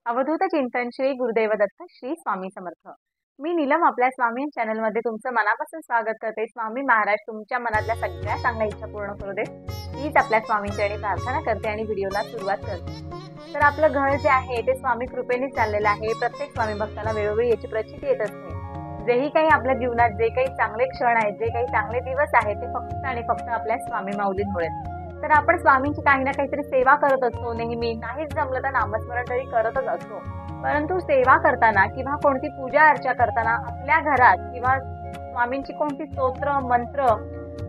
अवधूत चिंतन श्री गुरुदेव दत्त श्री स्वामी समर्थ। मी नीलम आपल्या स्वामी चॅनल मध्ये तुमचं मनापासून स्वागत करते। स्वामी महाराज तुमच्या मनातल्या सगळ्या चांगल्या इच्छा पूर्ण करू दे हीच आपल्या स्वामींची आणि प्रार्थना करते आणि व्हिडिओला सुरुवात करते। तर आपलं घर जे आहे ते स्वामी कृपेने चाललेलं आहे। प्रत्येक स्वामी भक्ताला वेळोवेळी याची प्रचिती येत असते। जेही काही आपल्या जीवनात जे काही चांगले क्षण आहेत, जे काही चांगले दिवस आहेत, ते फक्त आणि फक्त आपल्या स्वामी माऊलींमुळे। तर आपण स्वामींची काही ना काहीतरी सेवा करत असतो नेहमी, नाहीच जमलं तर नामस्मरण तरी करतच असतो। परंतु सेवा करताना किंवा कोणती पूजा अर्चा करताना आपल्या घरात किंवा स्वामींची कोणती स्तोत्र मंत्र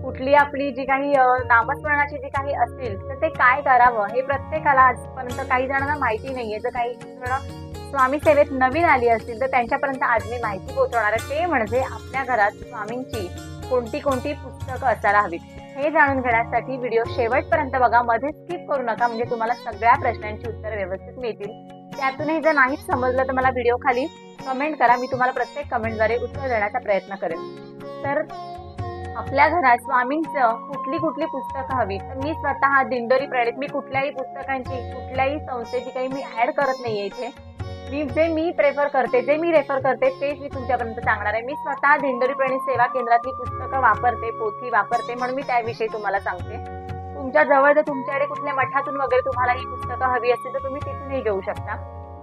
कुठली आपली जी काही नामस्मरणाची जी काही असतील तर ते काय करावं हे प्रत्येकाला आजपर्यंत काही जणांना माहिती नाहीये। जर काही जण स्वामी सेवेत नवीन आली असतील तर त्यांच्यापर्यंत आज मी माहिती पोहोचवणार आहे। ते म्हणजे आपल्या घरात स्वामींची कोणती कोणती पुस्तकं असायला हवीत हे जाणून घेण्यासाठी व्हिडिओ शेवटपर्यंत बघा, मध्ये स्किप करू नका, म्हणजे तुम्हाला सगळ्या प्रश्नांची उत्तरे व्यवस्थित मिळतील। त्यातूनही जर नाहीच समजलं तर मला व्हिडिओ खाली कमेंट करा, मी तुम्हाला प्रत्येक कमेंटद्वारे उत्तर देण्याचा प्रयत्न करेन। तर आपल्या घरात स्वामींचं कुठली कुठली पुस्तकं हवी, तर मी स्वतः दिंडोरी प्रणित, मी कुठल्याही पुस्तकांची कुठल्याही संस्थेची काही मी ऍड करत नाहीये इथे। मी प्रेफर करते, जे मी रेफर करते तेच मी तुमच्यापर्यंत सांगणार आहे। मी स्वतः दिंडोरी प्रणित सेवा केंद्रातली पुस्तकं वापरते, पोथी वापरते, म्हणून मी त्याविषयी तुम्हाला सांगते। तुमच्या जवळ जर तुमच्याकडे कुठल्या मठातून वगैरे तुम्हाला ही पुस्तकं हवी असतील तर तुम्ही तिथूनही घेऊ शकता,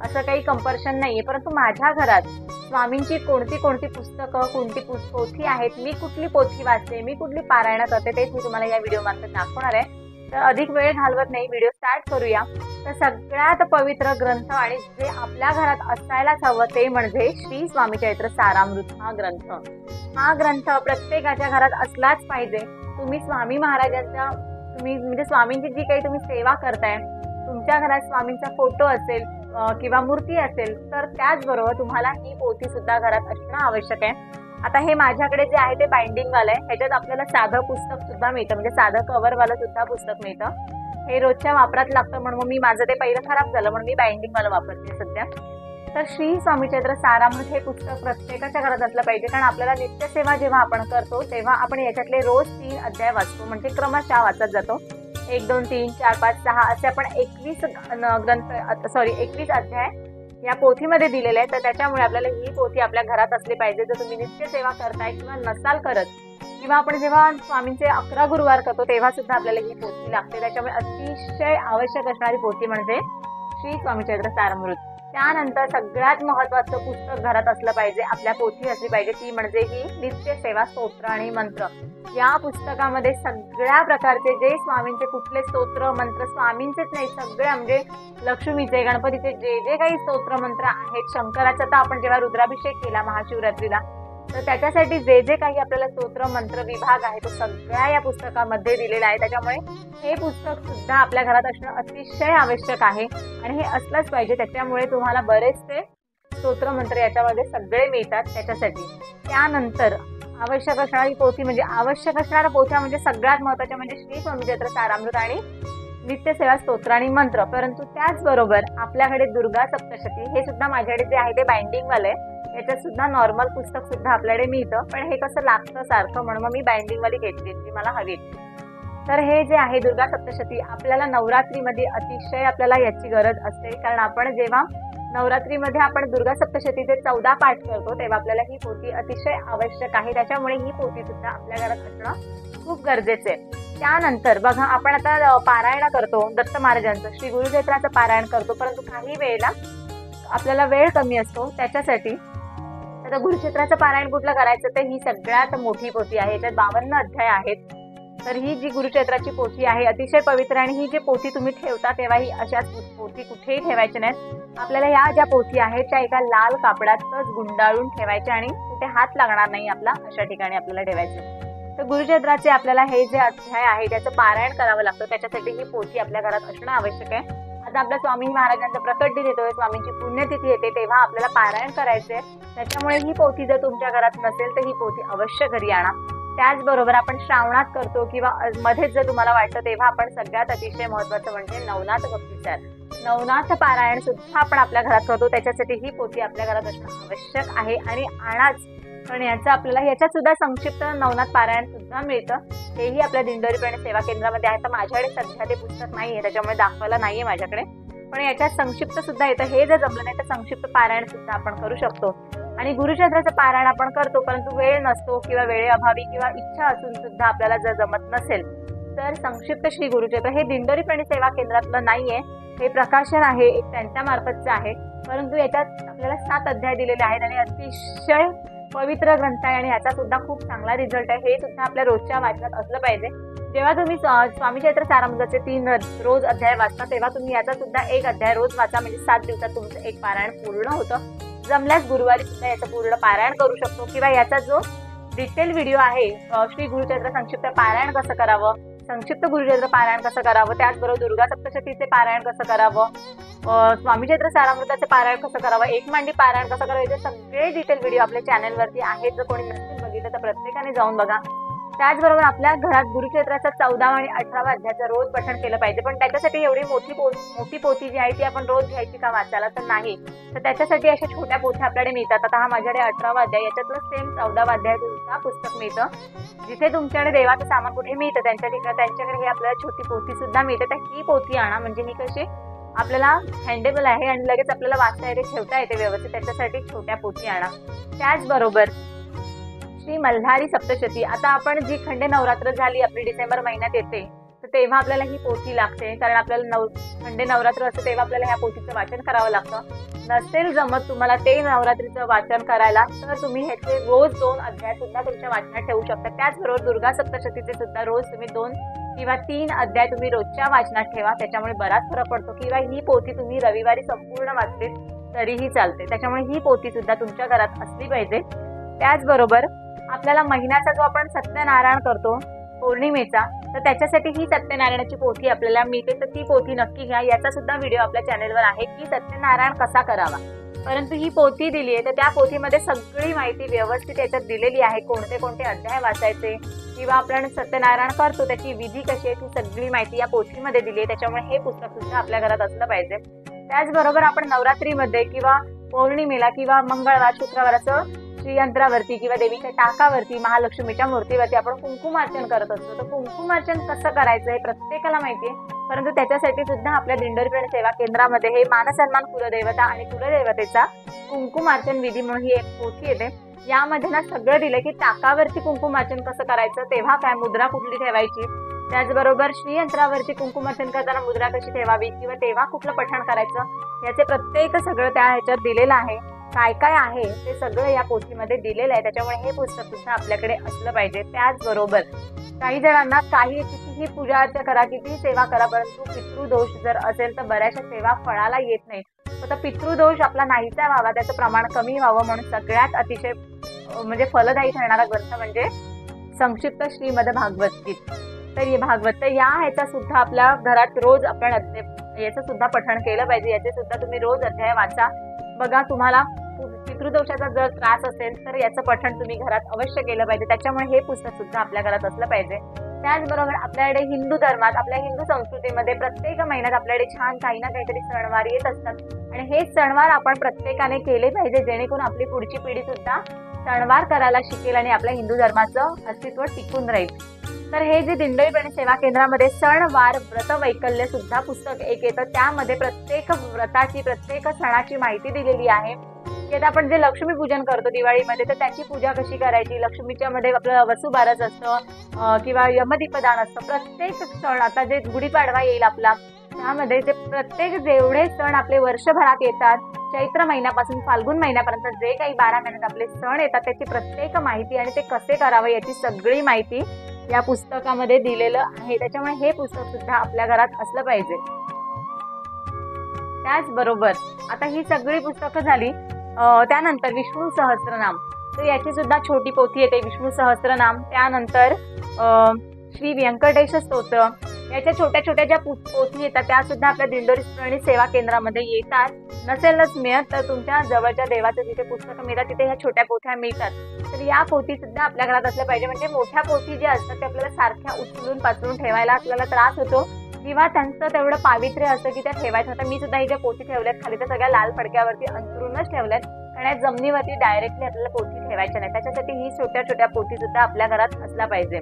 असं काही कंपल्शन नाहीये। परंतु माझ्या घरात स्वामींची कोणती कोणती पुस्तकं कोणती पोथी आहेत, मी कुठली पोथी वाचते, मी कुठली पारायण करते, तेच मी तुम्हाला या व्हिडिओ मार्फत दाखवणार आहे। तर अधिक वेळ घालवत नाही, व्हिडिओ स्टार्ट करूया। तर सगळ्यात पवित्र ग्रंथ आणि जे आपल्या घरात असायलाच हवं ते म्हणजे श्री स्वामी चरित्र सारामृत हा ग्रंथ। हा ग्रंथ प्रत्येकाच्या घरात असलाच पाहिजे। तुम्ही स्वामी महाराजांचा म्हणजे स्वामींची जी काही तुम्ही सेवा करताय, तुमच्या घरात स्वामींचा फोटो असेल किंवा मूर्ती असेल तर त्याचबरोबर तुम्हाला ही पोथी सुद्धा घरात असणं आवश्यक आहे। आता हे माझ्याकडे जे आहे ते बाइंडिंग वाला आहे, ह्याच्यात आपल्याला साधं पुस्तक सुद्धा मिळतं, म्हणजे साधं कव्हर वाला सुद्धा पुस्तक मिळतं। हे रोजच्या वापरात लागतं म्हणून मी माझं ते पहिलं खराब झालं म्हणून मी बाइंडिंग वाला वापरते सध्या। तर श्री स्वामी चरित्र सारामृत हे पुस्तक प्रत्येकाच्या घरात असलं पाहिजे, कारण आपल्याला नित्यसेवा जेव्हा आपण करतो तेव्हा आपण याच्यातले रोज 3 अध्याय वाचतो, म्हणजे क्रमशः वाचत जातो। 1 2 3 4 5 6 असे आपण 21 अध्याय या पोथीमध्ये दिलेले आहे। तर त्याच्यामुळे आपल्याला ही पोथी आपल्या घरात असली पाहिजे। जर तुम्ही नित्यसेवा करताय किंवा नसाल करत किंवा आपण जेव्हा स्वामींचे 11 गुरुवार करतो तेव्हा सुद्धा आपल्याला ही पोथी लागते। त्याच्यामुळे अतिशय आवश्यक असणारी पोथी म्हणजे श्री स्वामी चरित्र सारामृत। त्यानंतर सगळ्यात महत्त्वाचं पुस्तक घरात असलं पाहिजे, आपल्या पोथी असली पाहिजे, ती म्हणजे ही नित्यसेवा स्तोत्र आणि मंत्र। या पुस्तकामध्ये सगळ्या प्रकारचे जे स्वामींचे कुठले स्तोत्र मंत्र, स्वामींचेच नाही सगळे, म्हणजे लक्ष्मीचे गणपतीचे जे जे काही स्तोत्र मंत्र आहेत, शंकराचा तर आपण जेव्हा रुद्राभिषेक केला महाशिवरात्रीला तर त्याच्यासाठी जे जे काही आपल्याला स्तोत्र मंत्र विभाग आहे तो सगळ्या या पुस्तकामध्ये दिलेला आहे। त्याच्यामुळे हे पुस्तक सुद्धा आपल्या घरात असणं अतिशय आवश्यक आहे आणि हे असलंच पाहिजे। त्याच्यामुळे तुम्हाला बरेचसे स्तोत्र मंत्र याच्यामध्ये सगळे मिळतात त्याच्यासाठी। त्यानंतर आवश्यक असणारी पोथी म्हणजे आवश्यक असणाऱ्या पोथ्या म्हणजे सगळ्यात महत्त्वाच्या म्हणजे श्री स्वामी चरित्र सारामृत आणि नित्यसेवा स्तोत्र आणि मंत्र। परंतु त्याचबरोबर आपल्याकडे दुर्गा सप्तशती हे सुद्धा माझ्याकडे जे आहे ते बाइंडिंग वाले, याच्यात सुद्धा नॉर्मल पुस्तक सुद्धा आपल्याकडे मिळतं, पण हे कसं लागतं सारखं म्हणून मी बाइंडिंग वाली घेतली, ती मला हवी। तर हे जे आहे दुर्गा सप्तशती आपल्याला नवरात्रीमध्ये अतिशय आपल्याला याची गरज असते, कारण आपण जेव्हा नवरात्रीमध्ये आपण दुर्गा सप्तशतीचे 14 पाठ करतो तेव्हा आपल्याला ही पोथी अतिशय आवश्यक आहे। त्याच्यामुळे ही पोथी सुद्धा आपल्या घरात असणं खूप गरजेचं आहे। त्यानंतर बघा, आपण आता पारायण करतो दत्त महाराजांचं, श्री गुरुचरित्राचं पारायण करतो, परंतु काही वेळेला आपल्याला वेळ कमी असतो। त्याच्यासाठी आता गुरुचरित्राचं पारायण कुठलं करायचं तर ही सगळ्यात मोठी पोथी आहे, याच्यात 52 अध्याय आहेत। तर ही जी गुरुचरित्राची पोथी आहे अतिशय पवित्र, आणि ही जी पोथी तुम्ही ठेवता तेव्हा ही अशाच पोथी कुठेही ठेवायची नाहीत। आपल्याला ह्या ज्या पोथी आहेत त्या एका लाल कापडातच गुंडाळून ठेवायच्या आणि कुठे हात लागणार नाही आपला, अशा ठिकाणी आपल्याला ठेवायचे। तर गुरुचरित्राचे आपल्याला हे जे अध्याय आहे त्याचं पारायण करावं लागतं, त्याच्यासाठी ही पोथी आपल्या घरात असणं आवश्यक आहे। आता आपल्या स्वामी महाराजांचा प्रकट दिन येतोय, स्वामींची पुण्यतिथी येते, तेव्हा आपल्याला पारायण करायचंय। त्याच्यामुळे ही पोथी जर तुमच्या घरात नसेल तर ही पोथी अवश्य घरी आणा। त्याचबरोबर आपण श्रावणात करतो किंवा मध्येच जर तुम्हाला वाटतं तेव्हा आपण सगळ्यात अतिशय महत्त्वाचं म्हणजे नवनाथ भक्तिसार, नवनाथ पारायण सुद्धा आपण आपल्या घरात करतो। त्याच्यासाठी ही पोथी आपल्या घरात असणं आवश्यक आहे आणि आणाच, पण याचं आपल्याला याच्यात सुद्धा संक्षिप्त नवनाथ पारायण सुद्धा मिळतं, तेही आपल्या दिंडोरी प्रणित सेवा केंद्रामध्ये आहे। तर माझ्याकडे सध्या ते पुस्तक नाहीये त्याच्यामुळे दाखवायला नाहीये माझ्याकडे, पण याच्यात संक्षिप्त सुद्धा येतं. हे जर जमलं नाही तर संक्षिप्त पारायण सुद्धा आपण करू शकतो. आणि गुरुचरित्राचं पारायण आपण करतो, परंतु वेळ नसतो किंवा वेळेअभावी किंवा इच्छा असून सुद्धा आपल्याला जर जमत नसेल तर संक्षिप्त श्री गुरुचरित्र हे दिंडोरी प्रणित सेवा केंद्रातलं नाहीये, हे प्रकाशन आहे, एक त्यांच्या मार्फतचं आहे. परंतु याच्यात आपल्याला 7 अध्याय दिलेले आहेत आणि अतिशय पवित्र ग्रंथ आहे आणि याचा सुद्धा खूप चांगला रिझल्ट आहे. हे सुद्धा आपल्या रोजच्या वाचनात असलं पाहिजे. जेव्हा तुम्ही स्वामी चरित्र सारामृताचे 3 रोज अध्याय वाचता तेव्हा तुम्ही याचा सुद्धा 1 अध्याय रोज वाचा, म्हणजे 7 दिवसात तुमचं एक पारायण पूर्ण होतं. जमल्यास गुरुवारी सुद्धा याचं पूर्ण पारायण करू शकतो किंवा याचा जो डिटेल व्हिडिओ आहे श्री गुरुचरित्र संक्षिप्त पारायण कसं करावं, संक्षिप्त गुरुचरित्र पारायण कसं करावं, त्याचबरोबर दुर्गा सप्तशतीचे पारायण कसं करावं, स्वामी चरित्र सारामृताचे पारायण कसं करावं, एक मांडी पारायण कसं करावं, याचे सगळे डिटेल व्हिडिओ आपल्या चॅनलवरती आहेत. जर कोणी नसेल बघितलं तर प्रत्येकाने जाऊन बघा. त्याचबरोबर आपल्या घरात गुरुचरित्राचा 14वा आणि 18वा अध्यायाचं रोज पठण केलं पाहिजे. पण त्याच्यासाठी एवढी मोठी पोथी जी आहे ती आपण रोज घ्यायची का वाचायला, तर नाही. तर त्याच्यासाठी अशा छोट्या पोथ्या आपल्याकडे मिळतात. आता हा माझ्याकडे 18वा अध्याय, याच्यातलं सेम 14वा अध्यायाचं सुद्धा पुस्तक मिळतं. जिथे तुमच्याकडे देवाचं सामान कुठे मिळतं त्यांच्याकडे हे आपल्याला छोटी पोथी सुद्धा मिळते. तर ही पोथी आणा, म्हणजे ही कशी आपल्याला हँडेबल आहे आणि लगेच आपल्याला वाचता येते, ठेवता येते व्यवस्थित. त्याच्यासाठी छोट्या पोथी आणा. त्याचबरोबर श्री मल्हारी सप्तशती, आता आपण जी खंडे नवरात्र झाली आपली डिसेंबर महिन्यात येते, तर तेव्हा आपल्याला ही पोथी लागते. कारण आपल्याला खंडे नवरात्र असतं तेव्हा आपल्याला ह्या पोथीचं वाचन करावं लागतं. नसेल जमत तुम्हाला ते नवरात्रीचं वाचन करायला, तर तुम्ही ह्याचे रोज 2 अध्याय सुद्धा तुमच्या वाचनात ठेवू शकता. त्याचबरोबर दुर्गा सप्तशतीचे सुद्धा रोज तुम्ही 2 किंवा 3 अध्याय तुम्ही रोजच्या वाचनात ठेवा. त्याच्यामुळे बराच फरक पडतो. किंवा ही पोथी तुम्ही रविवारी संपूर्ण वाचली तरीही चालते. त्याच्यामुळे ही पोथी सुद्धा तुमच्या घरात असली पाहिजे. त्याचबरोबर आपल्याला महिन्याचा जो आपण सत्यनारायण करतो पौर्णिमेचा, तर त्याच्यासाठी ही सत्यनारायणाची पोथी आपल्याला मिळते. तर ती पोथी नक्की घ्या. याचा सुद्धा व्हिडिओ आपल्या चॅनलवर आहे की सत्यनारायण कसा करावा. परंतु ही पोथी दिली आहे तर त्या पोथीमध्ये सगळी माहिती व्यवस्थित याच्यात दिलेली आहे. कोणते कोणते अध्याय वाचायचे किंवा आपण सत्यनारायण करतो त्याची विधी कशी आहे ती सगळी माहिती या पोथीमध्ये दिली आहे. त्याच्यामुळे हे पुस्तक सुद्धा आपल्या घरात असलं पाहिजे. त्याचबरोबर आपण नवरात्रीमध्ये किंवा पौर्णिमेला किंवा मंगळवार शुक्रवार असं श्रीयंत्रावरती किंवा देवीच्या टाकावरती महालक्ष्मीच्या मूर्तीवरती आपण कुंकुमार्चन करत असतो. तर कुंकुमार्चन कसं करायचं हे प्रत्येकाला माहिती आहे. परंतु त्याच्यासाठी सुद्धा आपल्या दिंडोरी प्रणित सेवा केंद्रामध्ये हे मानसन्मान कुलदेवता आणि कुलदेवतेचा कुंकुमार्चन विधी म्हणून ही एक पोथी येते. यामध्ये ना सगळं दिलं की टाकावरती कुंकुमार्चन कसं करायचं, तेव्हा काय मुद्रा कुठली ठेवायची, त्याचबरोबर श्रीयंत्रावरती कुंकुमार्चन करताना मुद्रा कशी ठेवावी किंवा तेव्हा कुठलं पठण करायचं, याचे प्रत्येक सगळं त्या ह्याच्यात दिलेलं आहे. काय काय आहे ते सगळं या पोथीमध्ये दिलेलं आहे. त्याच्यामुळे हे पुस्तक सुद्धा आपल्याकडे असलं पाहिजे. त्याचबरोबर काही जणांना कितीही पूजा अर्चा करा, कितीही सेवा करा, परंतु पितृदोष जर असेल तर बऱ्याचशा सेवा फळाला येत नाही. तर पितृदोष आपला नाहीसा व्हावा, त्याचं प्रमाण कमी व्हावं म्हणून सगळ्यात अतिशय म्हणजे फलदायी ठरणारा ग्रंथ म्हणजे संक्षिप्त श्रीमद भागवत गीत. तर हे भागवत तर या ह्याचा सुद्धा आपल्या घरात रोज आपण याचं सुद्धा पठण केलं पाहिजे. याचे सुद्धा तुम्ही रोज अध्याय वाचा. बघा, तुम्हाला पितृदोषाचा जर त्रास असेल तर याचं पठण तुम्ही घरात अवश्य केलं पाहिजे. त्याच्यामुळे हे पुस्तक सुद्धा आपल्या घरात असलं पाहिजे. त्याचबरोबर आपल्याकडे हिंदू धर्मात, आपल्या हिंदू संस्कृतीमध्ये प्रत्येक महिन्यात आपल्याकडे छान काही ना काहीतरी सणवार येत असतात आणि हे सणवार आपण प्रत्येकाने केले पाहिजे, जेणेकरून आपली पुढची पिढी सुद्धा सणवार करायला शिकेल आणि आपल्या हिंदू धर्माचं अस्तित्व टिकून राहील. तर हे जे दिंडोरी प्रणित सेवा केंद्रामध्ये सणवार व्रत वैकल्य सुद्धा पुस्तक एक येतं. त्यामध्ये प्रत्येक व्रताची, प्रत्येक सणाची माहिती दिलेली आहे. की आता आपण जे लक्ष्मी पूजन करतो दिवाळीमध्ये, तर त्याची पूजा कशी करायची, लक्ष्मीच्या मध्ये आपलं वसुबारस असतं किंवा यमदीपदान असतं. प्रत्येक सण, आता जे गुढीपाडवा येईल आपला, त्यामध्ये जे प्रत्येक जेवढे सण आपले वर्षभरात येतात, चैत्र महिन्यापासून फाल्गुन महिन्यापर्यंत जे काही 12 महिन्यात आपले सण येतात त्याची प्रत्येक माहिती आणि ते कसे करावे याची सगळी माहिती या पुस्तकामध्ये दिलेलं आहे. त्याच्यामुळे हे पुस्तक सुद्धा आपल्या घरात असलं पाहिजे. त्याचबरोबर आता ही सगळी पुस्तकं झाली. त्यानंतर विष्णू सहस्त्रनाम, तर याची सुद्धा छोटी पोथी येते विष्णू सहस्त्रनाम. त्यानंतर श्री व्यंकटेश स्तोत्र, याच्या छोट्या छोट्या ज्या पोथी येतात त्या सुद्धा आपल्या दिंडोरी प्रणित सेवा केंद्रामध्ये येतात. नसेलच मिळत तर तुमच्या जवळच्या देवाचं जिथे पुस्तकं मिळतात तिथे ह्या छोट्या पोथ्या मिळतात. तर या पोथी सुद्धा आपल्या घरात असल्या पाहिजे. म्हणजे मोठ्या पोथी ज्या असतात ते आपल्याला सारख्या उचलून पाचलून ठेवायला आपल्याला त्रास होतो किंवा त्यांचं तेवढं पावित्र्य असतं की त्या ठेवायचं होतं. मी सुद्धा ही ज्या पोथी ठेवल्यात खाली त्या सगळ्या लाल फडक्यावरती अंतरूनच ठेवल्यात, कारण जमिनीवरती डायरेक्टली आपल्याला पोथी ठेवायच्या नाही. त्याच्यासाठी ही छोट्या छोट्या पोथी सुद्धा आपल्या घरात असल्या पाहिजे.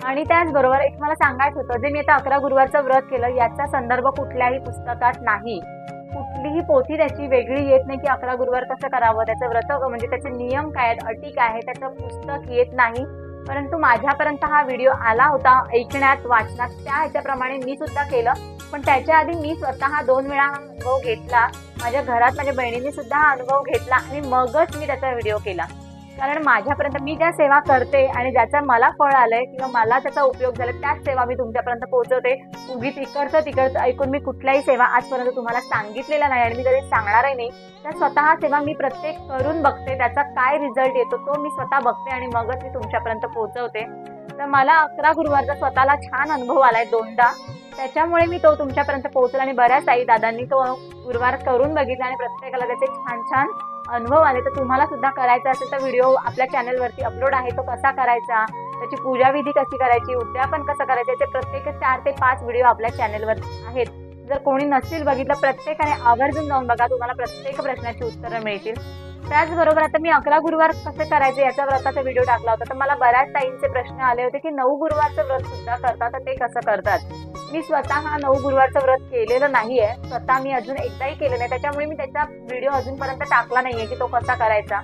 आणि त्याचबरोबर एक मला सांगायचं होतं, जे मी आता 11 गुरुवारचं व्रत केलं याचा संदर्भ कुठल्याही पुस्तकात नाही. कुठलीही पोथी त्याची वेगळी येत नाही की 11 गुरुवार कसं करावं, त्याचं व्रत म्हणजे त्याचे नियम काय आहेत, अटी काय आहे, त्याचं पुस्तक येत नाही. परंतु माझ्यापर्यंत हा व्हिडिओ आला होता ऐकण्यात, वाचनात, त्या ह्याच्याप्रमाणे मी सुद्धा केलं. पण त्याच्या आधी मी स्वतः 2 वेळा हा अनुभव घेतला. माझ्या घरात माझ्या बहिणीने सुद्धा हा अनुभव घेतला आणि मगच मी त्याचा व्हिडिओ केला. कारण माझ्यापर्यंत मी ज्या सेवा करते आणि ज्याचं मला फळ आलंय किंवा मला त्याचा उपयोग झाला त्याच सेवा मी तुमच्यापर्यंत पोहोचवते. उगीच इकडचं ऐकून मी कुठल्याही सेवा आजपर्यंत तुम्हाला सांगितलेला नाही आणि मी कधी सांगणारही नाही. तर स्वतः सेवा मी प्रत्येक करून बघते, त्याचा काय रिझल्ट येतो तो मी स्वतः बघते आणि मगच मी तुमच्यापर्यंत पोहोचवते. तर मला 11 गुरुवारचा स्वतःला छान अनुभव आलाय 2दा. त्याच्यामुळे मी तो तुमच्यापर्यंत पोहोचला आणि बऱ्याच आई दादांनी तो गुरुवार करून बघितला आणि प्रत्येकाला त्याचे छान छान अनुभव आले. तर तुम्हाला सुद्धा करायचा असेल तर व्हिडिओ आपल्या चॅनलवरती अपलोड आहे, तो कसा करायचा, त्याची पूजाविधी कशी करायची, उद्यापन कसं करायचं, याचे प्रत्येक 4 ते 5 व्हिडिओ आपल्या चॅनलवर आहेत. जर कोणी नसेल बघितलं प्रत्येकाने आवर्जून जाऊन बघा, तुम्हाला प्रत्येक प्रश्नाची उत्तरं मिळतील. त्याचबरोबर आता मी 11 गुरुवार कसे करायचे याचा व्रताचा व्हिडिओ टाकला होता. तर मला बऱ्याच ताईंचे प्रश्न आले होते की 9 गुरुवारचं व्रत सुद्धा करतात, तर ते कसं करतात. मी स्वतः 9 गुरुवारचं व्रत केलेलं नाहीये, स्वतः मी अजून एकदाही केलं नाही. त्याच्यामुळे मी त्याचा व्हिडिओ अजूनपर्यंत टाकला नाहीये की तो कसा करायचा,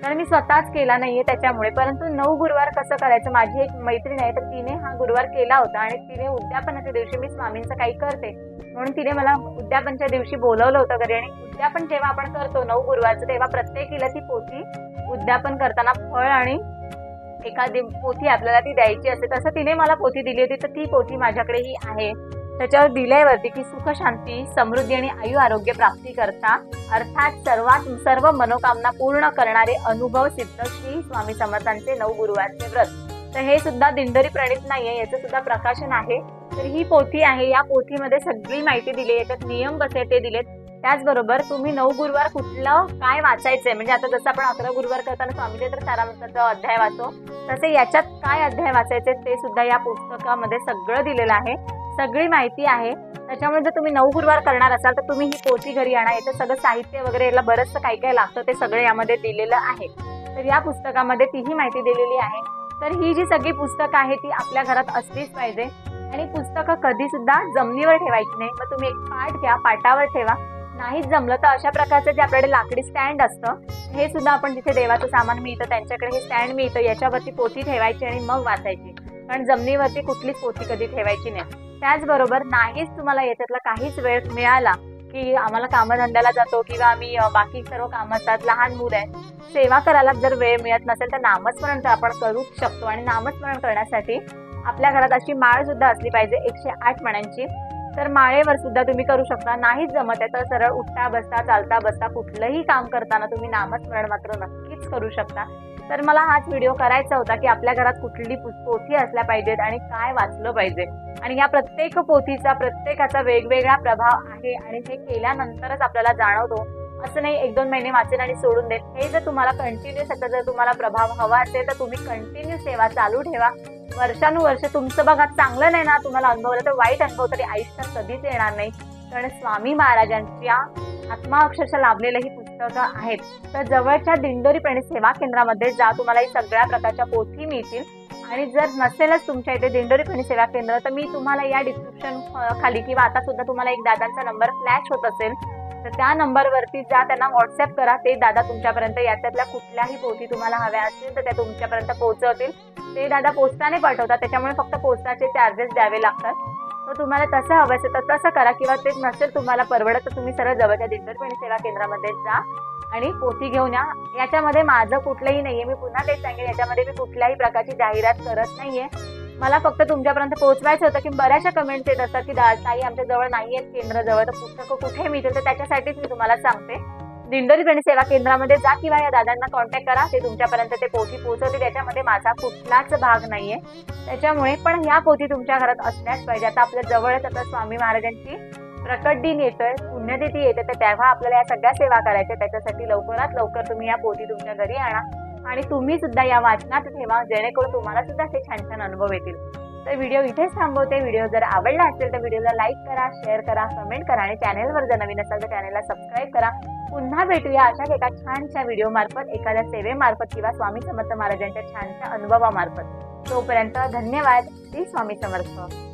तर मी स्वतःच केला नाहीये त्याच्यामुळे. परंतु 9 गुरुवार कसं करायचं, माझी एक मैत्रीण आहे तर तिने हा गुरुवार केला होता आणि तिने उद्यापनाच्या दिवशी मी स्वामींचं काही करते म्हणून तिने मला उद्यापनच्या दिवशी बोलवलं होतं घरी. आणि उद्यापन जेव्हा आपण करतो 9 गुरुवारचं तेव्हा प्रत्येकीला ती पोथी उद्यापन करताना फळ आणि एखादी पोथी आपल्याला ती द्यायची असते. तसं तिने मला पोथी दिली होती, तर ती पोथी माझ्याकडेही आहे. त्याच्यावर दिल्यावरती की सुख शांती समृद्धी आणि आयु आरोग्य प्राप्ती करता अर्थात सर्व मनोकामना पूर्ण करणारे अनुभव सिद्ध श्री स्वामी समर्थांचे 9 गुरुवारचे व्रत. तर हे सुद्धा दिंडोरी प्रणीत नाहीये, याचं सुद्धा प्रकाशन आहे. तर ही पोथी आहे, या पोथीमध्ये सगळी माहिती दिली, याच्यात नियम कसे ते दिलेत. त्याचबरोबर तुम्ही 9 गुरुवार कुठलं काय वाचायचंय, म्हणजे आता जसं आपण 11 गुरुवार करताना स्वामी चरित्र सारामृताचा अध्याय वाचतो तसे याच्यात काय अध्याय वाचायचे ते सुद्धा या पुस्तकामध्ये सगळं दिलेलं आहे, सगळी माहिती आहे. त्याच्यामुळे जर तुम्ही 9 गुरुवार करणार असाल तर तुम्ही ही पोथी घरी आणा. याचं सगळं साहित्य वगैरे याला बरंचसं काय काय लागतं ते सगळं यामध्ये दिलेलं आहे. तर या पुस्तकामध्ये तीही माहिती दिलेली आहे. तर ही जी सगळी पुस्तकं आहे ती आपल्या घरात असलीच पाहिजे आणि पुस्तकं कधी सुद्धा जमिनीवर ठेवायची नाही. मग तुम्ही एक पाट घ्या, पाटावर ठेवा. नाहीच जमलं तर अशा प्रकारचं जे आपल्याकडे लाकडी स्टँड असतं, हे सुद्धा आपण जिथे देवाचं सामान मिळतं त्यांच्याकडे हे स्टँड मिळतं, याच्यावरती पोथी ठेवायची आणि मग वाचायची. कारण जमिनीवरती कुठलीच पोथी कधी ठेवायची नाही. त्याचबरोबर नाहीच तुम्हाला याच्यातला काहीच वेळ मिळाला की आम्हाला कामधंद्याला जातो किंवा आम्ही बाकी सर्व कामं असतात, लहान मुलं आहे, सेवा करायला जर वेळ मिळत नसेल तर नामस्मरण तर आपण करू शकतो. आणि नामस्मरण करण्यासाठी आपल्या घरात अशी माळ सुद्धा असली पाहिजे 108 मण्यांची. तर माळेवर सुद्धा तुम्ही करू शकता. नाहीच जमत आहे तर सरळ उठता बसता चालता बसता कुठलंही काम करताना तुम्ही नामस्मरण मात्र नक्कीच करू शकता. तर मला हाच व्हिडिओ करायचा होता की आपल्या घरात कुठली पोथी असल्या पाहिजेत आणि काय वाचलं पाहिजे. आणि या प्रत्येक पोथीचा प्रत्येकाचा वेगवेगळा प्रभाव आहे आणि हे केल्यानंतरच आपल्याला जाणवतो. असं नाही 1-2 महिने वाचेन आणि सोडून देत. हे जर तुम्हाला कंटिन्यूस आता जर तुम्हाला प्रभाव हवा असेल तर तुम्ही कंटिन्यू सेवा चालू ठेवा. वर्षानुवर्ष तुमचं बघा चांगलं नाही ना तुम्हाला अनुभवलं तर वाईट अनुभव तरी आयुष्यात कधीच येणार नाही. कारण स्वामी महाराजांच्या आत्मा अक्षरशः लाभलेलं ही पुस्तकं आहेत. तर जवळच्या दिंडोरी प्रणीत सेवा केंद्रामध्ये जा, तुम्हाला ही सगळ्या प्रकारच्या पोथी मिळतील. आणि जर नसेलच तुमच्या इथे दिंडोरी प्रणीत सेवा केंद्र तर मी तुम्हाला या डिस्क्रिप्शन खाली किंवा आता सुद्धा तुम्हाला एक दादांचा नंबर फ्लॅश होत असेल तर त्या नंबरवरती जा, त्यांना व्हॉट्सअप करा. ते दादा तुमच्यापर्यंत याच्यातल्या कुठल्याही पोथी तुम्हाला हव्या असतील तर त्या तुमच्यापर्यंत पोहोचवतील. ते दादा पोस्टाने पाठवतात, त्याच्यामुळे फक्त पोस्टाचे चार्जेस द्यावे लागतात. तर तुम्हाला तसं हवं असेल तर तसं करा किंवा ते नसेल तुम्हाला परवडत तर तुम्ही सरळ जवळच्या दिंडोरी प्रणीत सेवा केंद्रामध्ये जा आणि पोथी घेऊन या. याच्यामध्ये माझं कुठलंही नाहीये, मी पुन्हा तेच सांगेन, याच्यामध्ये मी कुठल्याही प्रकारची जाहिरात करत नाहीये. मला फक्त तुमच्यापर्यंत पोहोचवायचं होतं की बऱ्याचशा कमेंट्स येत असतात की ताई आमच्या जवळ नाही आहेत केंद्र जवळ, तर पुस्तकं कुठे मिळतील. तर त्याच्यासाठीच मी तुम्हाला सांगते दिंडोरी प्रणीत सेवा केंद्रामध्ये जा किंवा या दादांना कॉन्टॅक्ट करा, ते तुमच्यापर्यंत ते पोथी पोहोचवतील. त्याच्यामध्ये माझा कुठलाच भाग नाहीये. त्याच्यामुळे पण ह्या पोथी तुमच्या घरात असल्याच पाहिजे. आता आपल्या जवळच आता स्वामी महाराजांची प्रकट दिन येतोय, पुण्यतिथी येते, तर तेव्हा आपल्याला या सगळ्या सेवा करायच्या. त्याच्यासाठी लवकरात लवकर तुम्ही या पोथी तुमच्या घरी आणा आणि तुम्ही सुद्धा या वाचनात ठेवा, जेणेकरून तुम्हाला सुद्धा असे छान छान अनुभव येतील. तर व्हिडिओ इथेच थांबवते. व्हिडिओ जर आवडला असेल तर व्हिडिओला लाईक करा, शेअर करा, कमेंट करा आणि चॅनलवर जर नवीन असाल तर चॅनलला सबस्क्राईब करा. पुन्हा भेटूया अशाच एका छानशा व्हिडिओ मार्फत, एखाद्या सेवेमार्फत किंवा स्वामी समर्थ महाराजांच्या छानशा अनुभवामार्फत. तोपर्यंत धन्यवाद. श्री स्वामी समर्थ.